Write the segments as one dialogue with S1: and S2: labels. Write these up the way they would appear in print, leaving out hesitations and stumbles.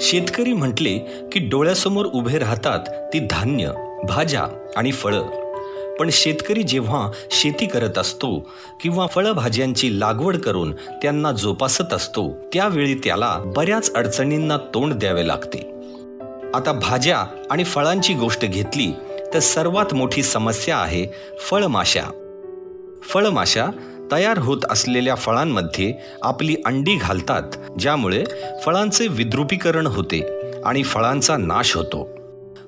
S1: शेतकरी म्हटले की डोळ्यासमोर उभे राहतात ती धान्य, भाज्या आणि फळं. पण शेतकरी जेव्हा शेती करत असतो किंवा फळभाज्यांची लागवड करून त्यांना जोपासत असतो, त्यावेळी त्याला बऱ्याच अडचणींना तोंड द्यावे लागते. आता भाज्या आणि फळांची गोष्ट घेतली तर सर्वात मोठी समस्या आहे फळमाशा. फळमाशा तयार होत असलेल्या फळांमध्ये आपली अंडी घालतात, ज्यामुळे फळांचे विद्रुपीकरण होते आणि फळांचा नाश होतो.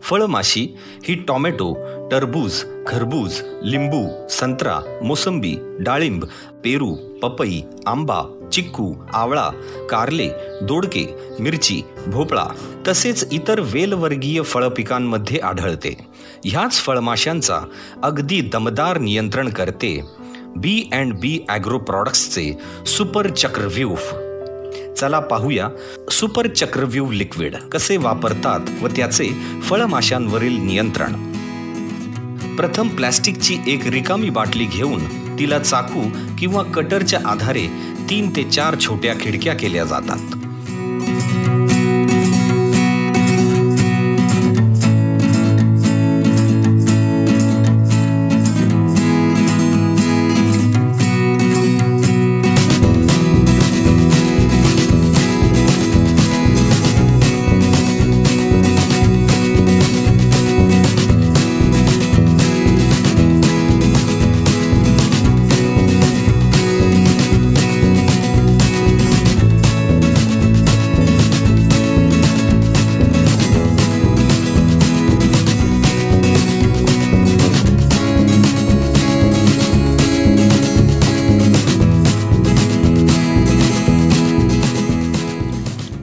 S1: फळमाशी ही टोमॅटो, टरबूज, खरबूज, लिंबू, संत्रा, मोसंबी, डाळिंब, पेरू, पपई, आंबा, चिक्कू, आवळा, कारले, दोडके, मिरची, भोपळा तसेच इतर वेलवर्गीय फळपिकांमध्ये आढळते. ह्याच फळमाशांचा अगदी दमदार नियंत्रण करते B&B ॲग्रो प्रॉडक्ट्सचे सुपर चक्रव्यूह. चला पाहूया सुपर चक्रव्यूह लिक्विड कसे वापरतात व त्याचे फळमाशांवरील नियंत्रण. प्रथम प्लॅस्टिकची एक रिकामी बाटली घेऊन तिला चाकू किंवा कटरच्या आधारे 3 ते 4 छोट्या खिडक्या केल्या जातात.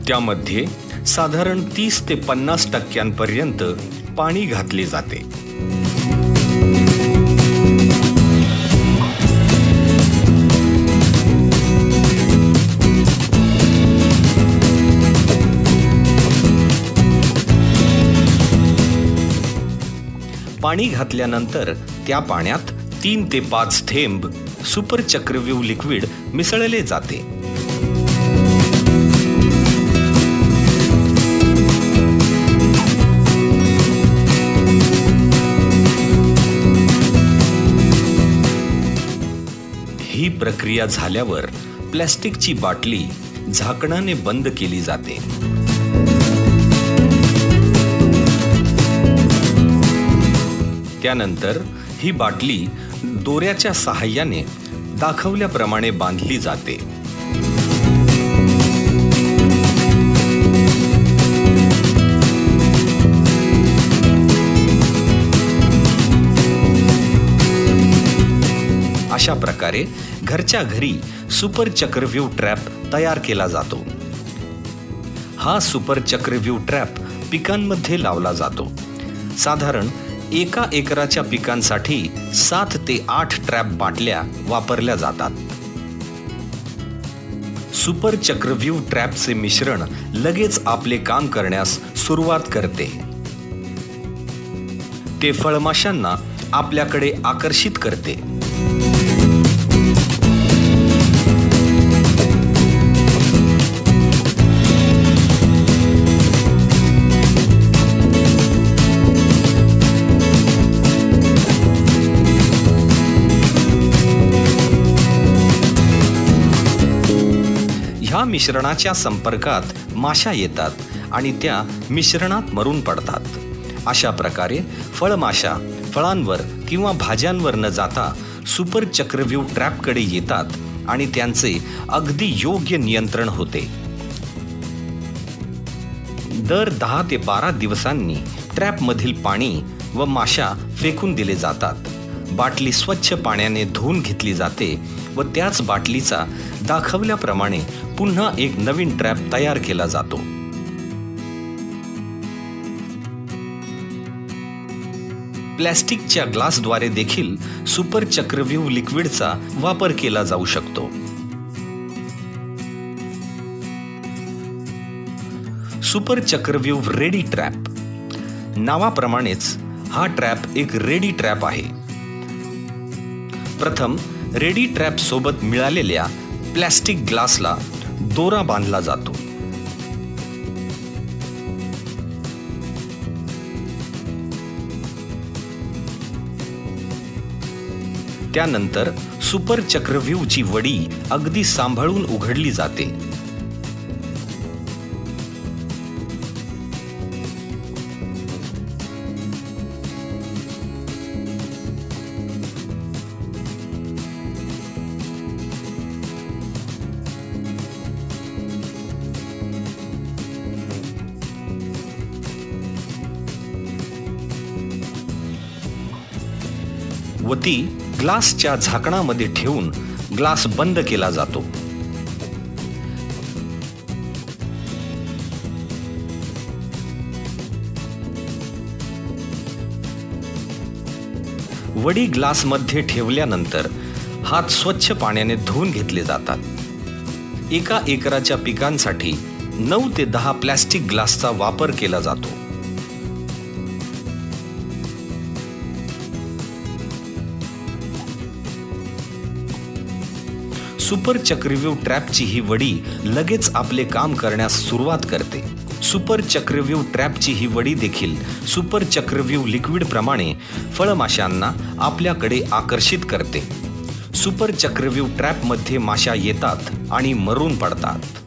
S1: त्यामध्ये साधारण 30 ते 50% पाणी घातले जाते. पाणी घातल्यानंतर त्या पाण्यात 3 ते 5 थेंब सुपर चक्रव्यूह लिक्विड मिसळले जाते. ही प्रक्रिया झाल्यावर प्लॅस्टिकची बाटली झाकणाने बंद केली जाते. त्यानंतर ही बाटली दोऱ्याच्या सहाय्याने दाखवल्याप्रमाणे बांधली जाते. अशा प्रकारे घरच्या घरी सुपर चक्रव्यूह ट्रॅप तयार केला जातो. हा सुपर चक्रव्यूह ट्रॅप पिकांमध्ये लावला जातो. साधारण 1 एकराच्या पिकांसाठी 7 ते 8 ट्रॅप बाटल्या वापरल्या जातात. सुपर चक्रव्यूह ट्रॅपचे मिश्रण लगेच आपले काम करण्यास सुरुवात करते. ते फळमाशांना आपल्याकडे आकर्षित करते. ह्या मिश्रणाच्या संपर्कात माशा येतात आणि त्या मिश्रणात मरून पडतात. अशा प्रकारे फळमाशा फळांवर किंवा भाज्यांवर न जाता सुपर चक्रव्यूह ट्रॅपकडे येतात आणि त्यांचे अगदी योग्य नियंत्रण होते. दर 10 ते 12 दिवसांनी ट्रॅपमधील पाणी व माशा फेकून दिले जातात. बाटली स्वच्छ पाण्याने धुवून घेतली जाते व त्याच बाटलीचा दाखवल्याप्रमाणे पुन्हा एक नवीन ट्रॅप तयार केला जातो. प्लॅस्टिकच्या ग्लासद्वारे देखील सुपर चक्रव्यूह लिक्विडचा वापर केला जाऊ शकतो. सुपर चक्रव्यूह रेडी ट्रॅप. नावाप्रमाणेच हा ट्रॅप एक रेडी ट्रॅप आहे. प्रथम रेडी ट्रॅप सोबत मिळालेल्या प्लॅस्टिक ग्लासला दोरा बांधला जातो. त्यानंतर सुपर चक्रव्यूहची वडी अगदी सांभाळून उघडली जाते. व ती ग्लासच्या झाकणामध्ये ठेवून ग्लास बंद केला जातो. वडी ग्लासमध्ये ठेवल्यानंतर हात स्वच्छ पाण्याने धुवून घेतले जातात. 1 एकराच्या पिकांसाठी 9 ते 10 प्लॅस्टिक ग्लासचा वापर केला जातो. सुपर चक्रव्यूह ट्रॅपची ही वडी लगेच आपले काम करण्यास सुरुवात करते. सुपर चक्रव्यूह ट्रॅपची ही वडी देखील सुपर चक्रव्यूह लिक्विड प्रमाणे फळमाशांना आपल्याकडे आकर्षित करते. सुपर चक्रव्यूह ट्रॅपमध्ये माशा येतात आणि मरून पडतात.